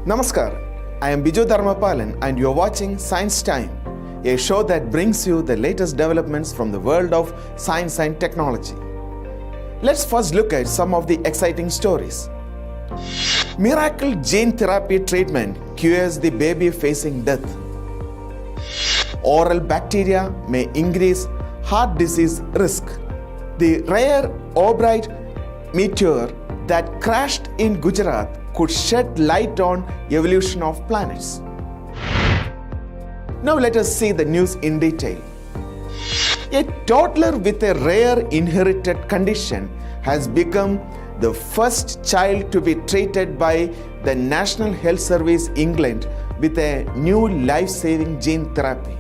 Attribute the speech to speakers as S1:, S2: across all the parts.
S1: Namaskar, I am Biju Dharmapalan and you are watching Science Time, a show that brings you the latest developments from the world of science and technology. Let's first look at some of the exciting stories. Miracle gene therapy treatment cures the baby facing death. Oral bacteria may increase heart disease risk. The rare aubrite meteor that crashed in Gujarat could shed light on evolution of planets. Now let us see the news in detail. A toddler with a rare inherited condition has become the first child to be treated by the National Health Service England with a new life-saving gene therapy.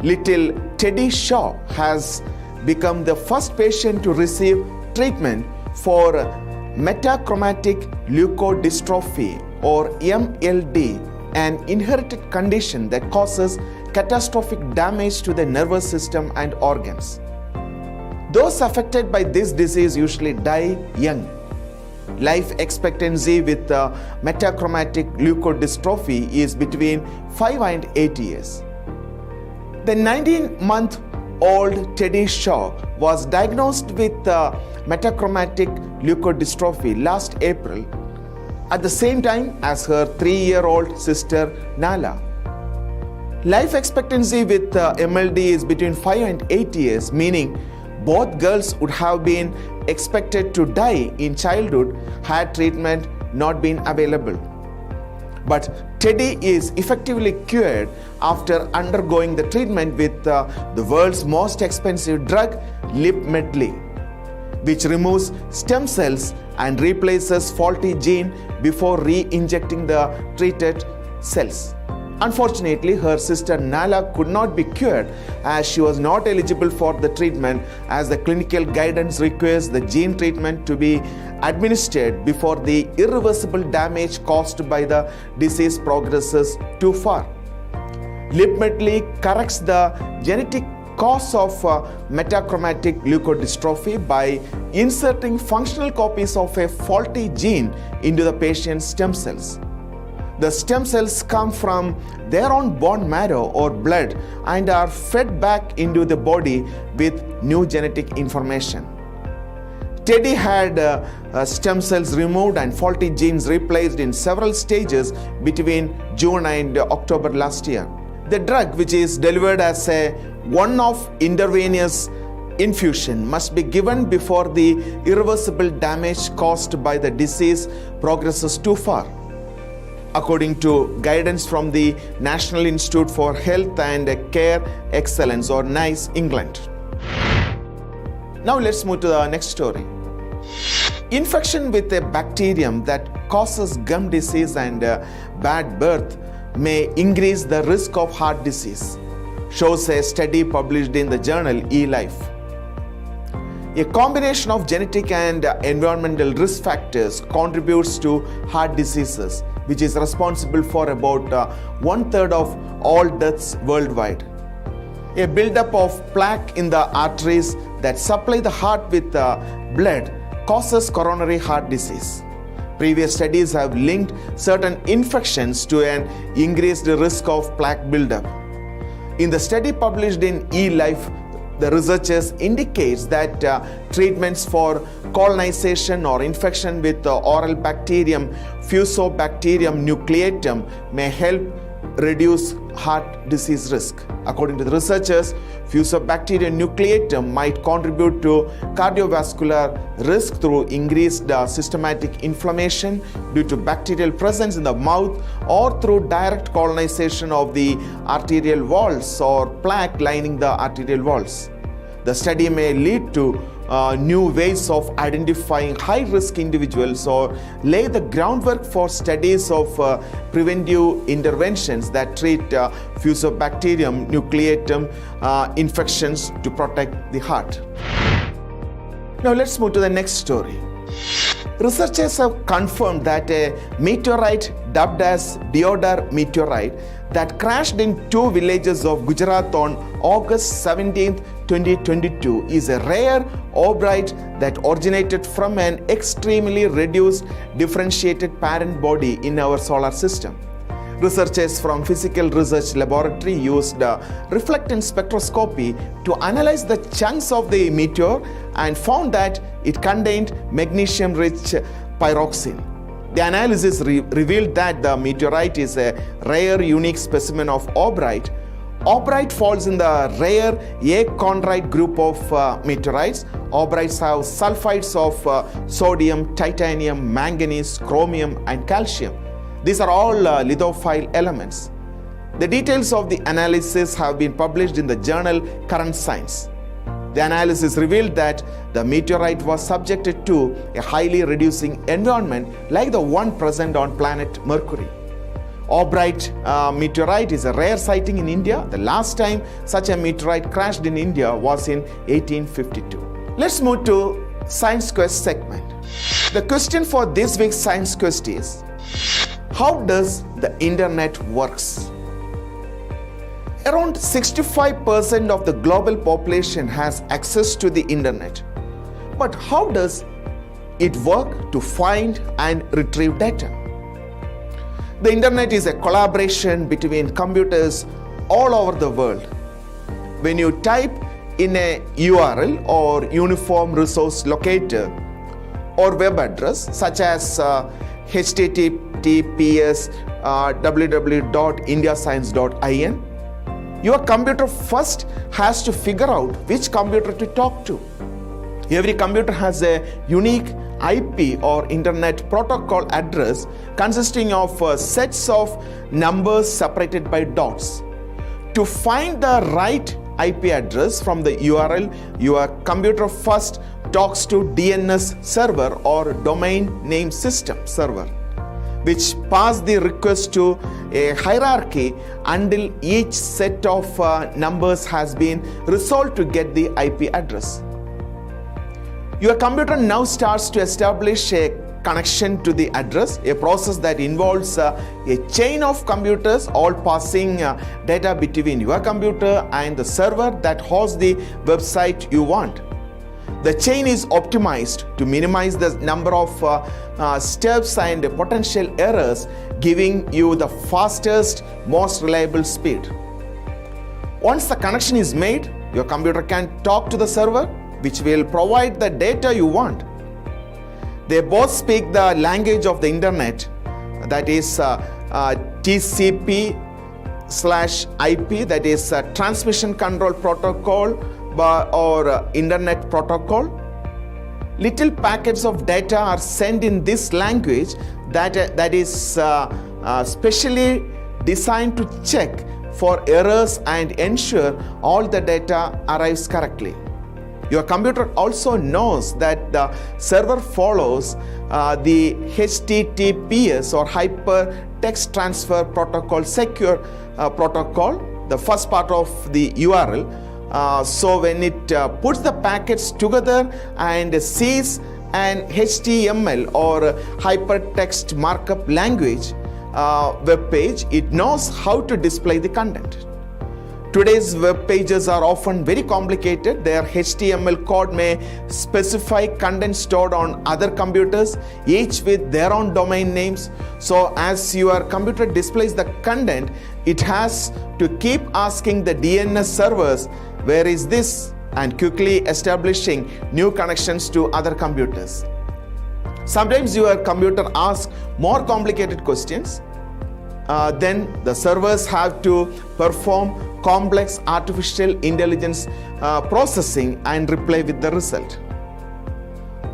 S1: Little Teddy Shaw has become the first patient to receive treatment for metachromatic leukodystrophy or MLD, an inherited condition that causes catastrophic damage to the nervous system and organs. Those affected by this disease usually die young. Life expectancy with metachromatic leukodystrophy is between 5 and 8 years. The 19-month-old Teddy Shaw was diagnosed with metachromatic leukodystrophy last April at the same time as her 3-year-old sister Nala. Life expectancy with MLD is between 5 and 8 years, meaning both girls would have been expected to die in childhood had treatment not been available. But Teddy is effectively cured after undergoing the treatment with the world's most expensive drug, Lipmedley, which removes stem cells and replaces faulty gene before re-injecting the treated cells. Unfortunately, her sister Nala could not be cured as she was not eligible for the treatment, as the clinical guidance requires the gene treatment to be administered before the irreversible damage caused by the disease progresses too far. Lipmedley corrects the genetic cause of metachromatic leukodystrophy by inserting functional copies of a faulty gene into the patient's stem cells. The stem cells come from their own bone marrow or blood and are fed back into the body with new genetic information. Teddy had stem cells removed and faulty genes replaced in several stages between June and October last year. The drug, which is delivered as a one-off intravenous infusion, must be given before the irreversible damage caused by the disease progresses too far, according to guidance from the National Institute for Health and Care Excellence or NICE England. Now let's move to the next story. Infection with a bacterium that causes gum disease and bad breath may increase the risk of heart disease, shows a study published in the journal eLife. A combination of genetic and environmental risk factors contributes to heart diseases, which is responsible for about 1/3 of all deaths worldwide. A buildup of plaque in the arteries that supply the heart with blood causes coronary heart disease. Previous studies have linked certain infections to an increased risk of plaque buildup. In the study published in eLife, the researchers indicates that treatments for colonization or infection with the oral bacterium Fusobacterium nucleatum may help reduce heart disease risk. According to the researchers, Fusobacterium nucleatum might contribute to cardiovascular risk through increased systematic inflammation due to bacterial presence in the mouth or through direct colonization of the arterial walls or plaque lining the arterial walls. The study may lead to new ways of identifying high-risk individuals or lay the groundwork for studies of preventive interventions that treat Fusobacterium nucleatum infections to protect the heart. Now let's move to the next story. Researchers have confirmed that a meteorite dubbed as Deodar meteorite that crashed in two villages of Gujarat on August 17, 2022 is a rare aubrite that originated from an extremely reduced differentiated parent body in our solar system. Researchers from Physical Research Laboratory used reflectance spectroscopy to analyze the chunks of the meteor and found that it contained magnesium-rich pyroxene. The analysis revealed that the meteorite is a rare, unique specimen of aubrite. Aubrite falls in the rare achondrite group of meteorites. Aubrites have sulfides of sodium, titanium, manganese, chromium, and calcium. These are all lithophile elements. The details of the analysis have been published in the journal Current Science. The analysis revealed that the meteorite was subjected to a highly reducing environment like the one present on planet Mercury. Aubrite meteorite is a rare sighting in India. The last time such a meteorite crashed in India was in 1852. Let's move to Science Quest segment. The question for this week's Science Quest is, how does the internet works? Around 65% of the global population has access to the internet. But how does it work to find and retrieve data? The internet is a collaboration between computers all over the world. When you type in a URL or Uniform Resource Locator or web address such as https www.indiascience.in, your computer first has to figure out which computer to talk to. Every computer has a unique IP or Internet Protocol address consisting of sets of numbers separated by dots. To find the right IP address from the URL, your computer first talks to DNS server or domain name system server, which pass the request to a hierarchy until each set of numbers has been resolved to get the IP address. Your computer now starts to establish a connection to the address, a process that involves a chain of computers all passing data between your computer and the server that hosts the website you want. The chain is optimized to minimize the number of steps and potential errors, giving you the fastest, most reliable speed. Once the connection is made, your computer can talk to the server, which will provide the data you want. They both speak the language of the internet, that is TCP/IP, that is Transmission Control Protocol or Internet Protocol. Little packets of data are sent in this language that is specially designed to check for errors and ensure all the data arrives correctly. Your computer also knows that the server follows the HTTPS or Hypertext Transfer Protocol secure protocol, the first part of the URL. So when it puts the packets together and sees an HTML or hypertext markup language web page, it knows how to display the content. Today's web pages are often very complicated. Their HTML code may specify content stored on other computers, each with their own domain names. So as your computer displays the content, it has to keep asking the DNS servers, where is this? And quickly establishing new connections to other computers. Sometimes your computer asks more complicated questions. Then the servers have to perform complex artificial intelligence processing and reply with the result.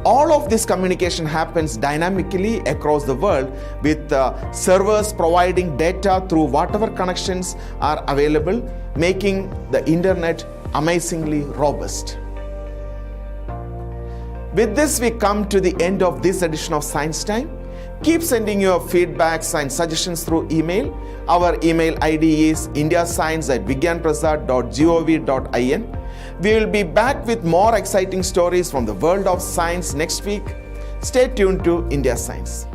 S1: All of this communication happens dynamically across the world, with servers providing data through whatever connections are available, making the internet amazingly robust. With this, we come to the end of this edition of Science Time. Keep sending your feedbacks and suggestions through email. Our email ID is indiascience@vigyanprasad.gov.in. We will be back with more exciting stories from the world of science next week. Stay tuned to India Science.